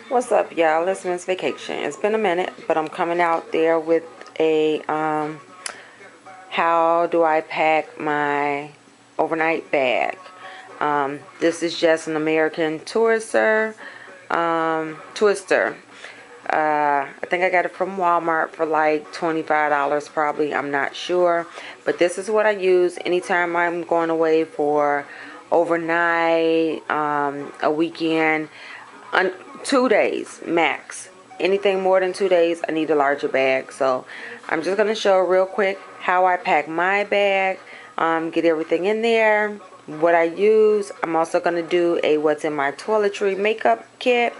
What's up, y'all? It's Miss Vacation. It's been a minute, but I'm coming out there with a how do I pack my overnight bag. This is just an American Twister. I think I got it from Walmart for like $25 probably. I'm not sure, but this is what I use anytime I'm going away for overnight, a weekend, 2 days max. Anything more than 2 days, I need a larger bag. So I'm just going to show real quick how I pack my bag, get everything in there, what I use. I'm also going to do a what's in my toiletry makeup kit,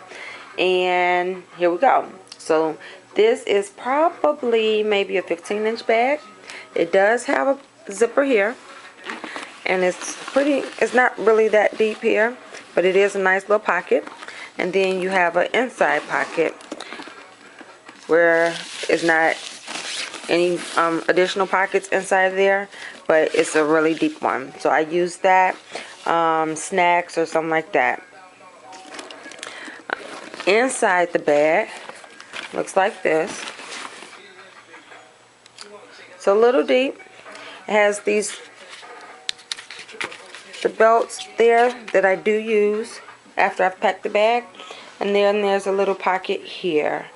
and here we go. So this is probably maybe a 15-inch bag. It does have a zipper here, and it's not really that deep here, but it is a nice little pocket. And then you have an inside pocket where it's not any additional pockets inside there, but it's a really deep one. So I use that, snacks or something like that. Inside the bag looks like this. It's a little deep. It has the belts there that I do use after I've packed the bag, and then there's a little pocket here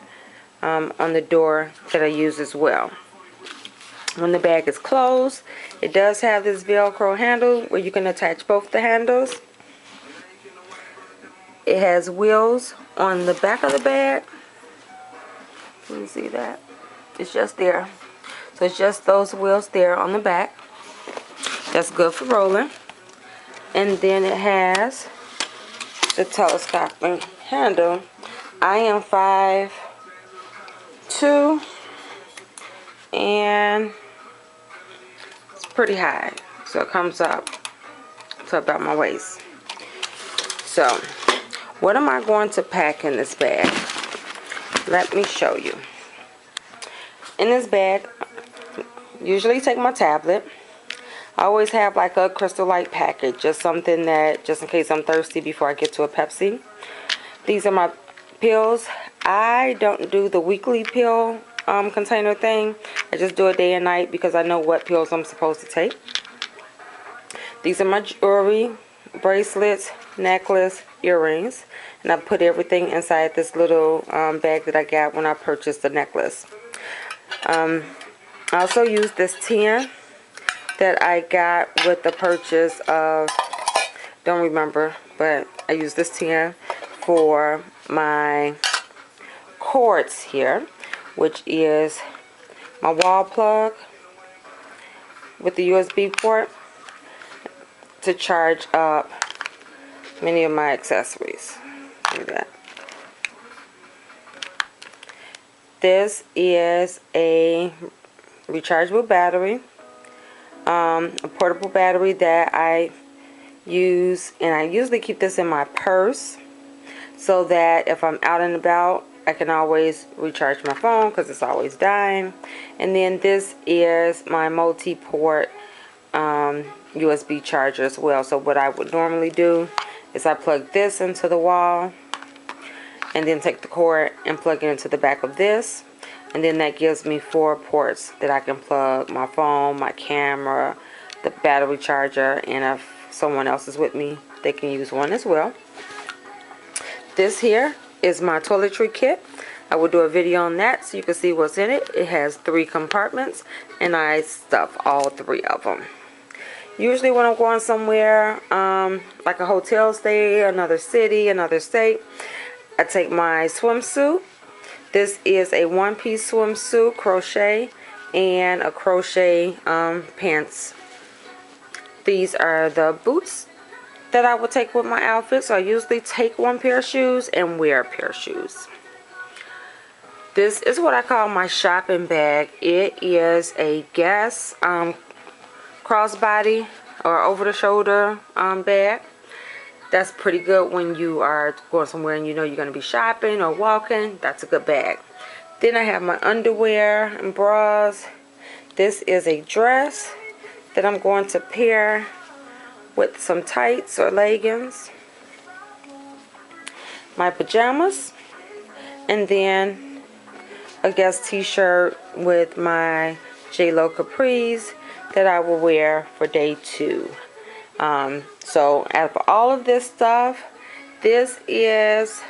on the door that I use as well. When the bag is closed, it does have this Velcro handle where you can attach both the handles. It has wheels on the back of the bag. Can you see that? It's just there. So it's just those wheels there on the back. That's good for rolling. And then it has the telescopic handle. I am 5'2", and it's pretty high, so it comes up to about my waist. So what am I going to pack in this bag? Let me show you. In this bag, usually take my tablet. I always have like a Crystal Light packet, just something that, just in case I'm thirsty before I get to a Pepsi. These are my pills. I don't do the weekly pill container thing. I just do it day and night because I know what pills I'm supposed to take. These are my jewelry, bracelets, necklace, earrings, and I put everything inside this little bag that I got when I purchased the necklace. I also use this tin that I got with the purchase of, don't remember, but I use this tin for my cords here, which is my wall plug with the USB port to charge up many of my accessories. Look at that. This is a rechargeable battery, a portable battery that I use, and I usually keep this in my purse so that if I'm out and about, I can always recharge my phone because it's always dying. And then this is my multi-port USB charger as well. So what I would normally do is I plug this into the wall and then take the cord and plug it into the back of this, and then that gives me 4 ports that I can plug my phone, my camera, the battery charger, and if someone else is with me, they can use one as well. This here is my toiletry kit. I will do a video on that so you can see what's in it. It has 3 compartments, and I stuff all 3 of them. Usually when I'm going somewhere, like a hotel stay, another city, another state, I take my swimsuit. This is a one-piece swimsuit, crochet, and a crochet pants. These are the boots that I will take with my outfit. So I usually take 1 pair of shoes and wear a pair of shoes. This is what I call my shopping bag. It is a Guess crossbody or over-the-shoulder bag. That's pretty good when you are going somewhere and you know you're going to be shopping or walking. That's a good bag. Then I have my underwear and bras. This is a dress that I'm going to pair with some tights or leggings. my pajamas, and then a Guess t-shirt with my J.Lo capris that I will wear for day 2. So out of all of this stuff, this is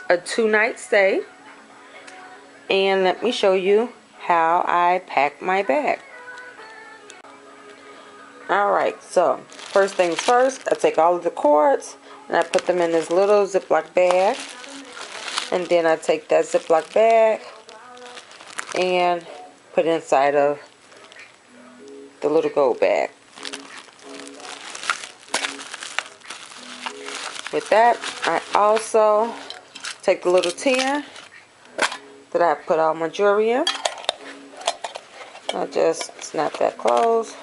a 2-night stay. And let me show you how I pack my bag. Alright, so first things first, I take all of the cords and I put them in this little Ziploc bag. And then I take that Ziploc bag and put it inside of the little gold bag. With that, I also take the little tin that I put all my jewelry in. I just snap that closed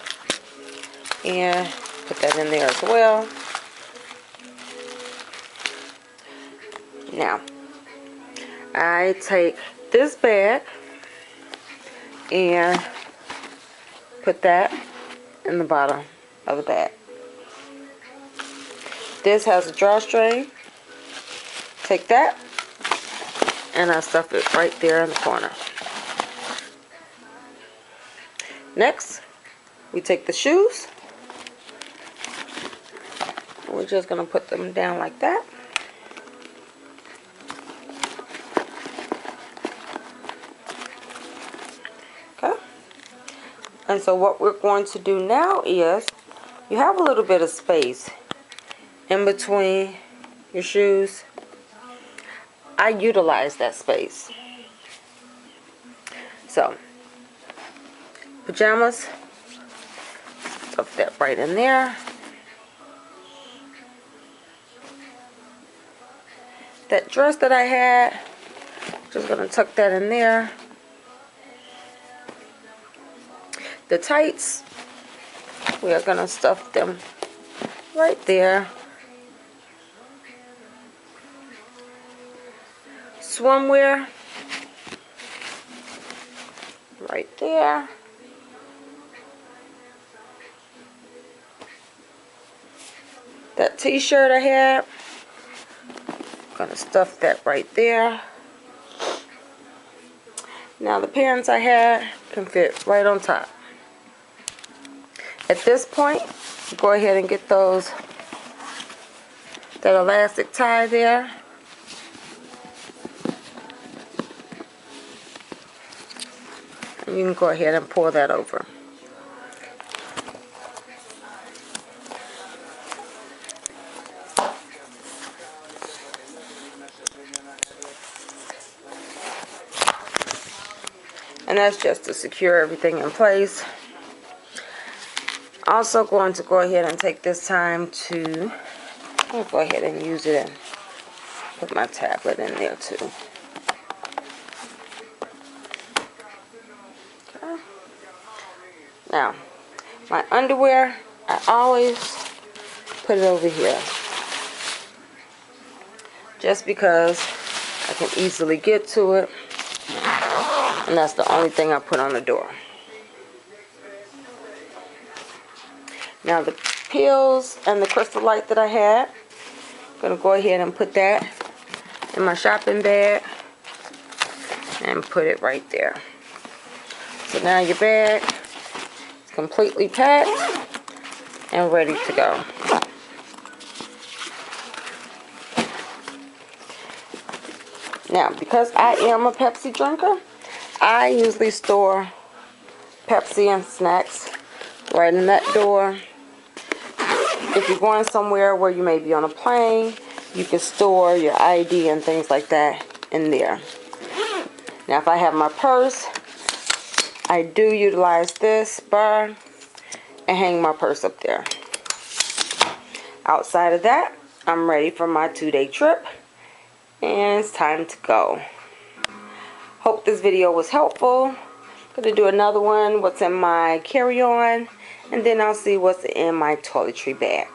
and put that in there as well. Now, I take this bag and put that in the bottom of the bag. This has a drawstring. Take that and I stuff it right there in the corner. Next, we take the shoes. We're just going to put them down like that. Okay. And so what we're going to do now is, you have a little bit of space in between your shoes. I utilize that space. So, pajamas, stuff that right in there. That dress that I had, just gonna tuck that in there. The tights, we are gonna stuff them right there. Swimwear, right there. That t-shirt I had, gonna stuff that right there. Now the pants I had can fit right on top. At this point, go ahead and get that elastic tie there. And you can go ahead and pull that over. And that's just to secure everything in place. Also going to go ahead and take this time to, I'll go ahead and use it and put my tablet in there too. Okay. Now, my underwear, I always put it over here. Just because I can easily get to it. And that's the only thing I put on the door. Now the pills and the Crystal Light that I had, I'm going to go ahead and put that in my shopping bag and put it right there. So now your bag is completely packed and ready to go. Now, because I am a Pepsi drinker, I usually store Pepsi and snacks right in that door. If you're going somewhere where you may be on a plane, you can store your ID and things like that in there. Now, if I have my purse, I do utilize this bar and hang my purse up there. Outside of that, I'm ready for my 2-day trip, and it's time to go. Hope this video was helpful. I'm going to do another one, what's in my carry-on, and then I'll see what's in my toiletry bag.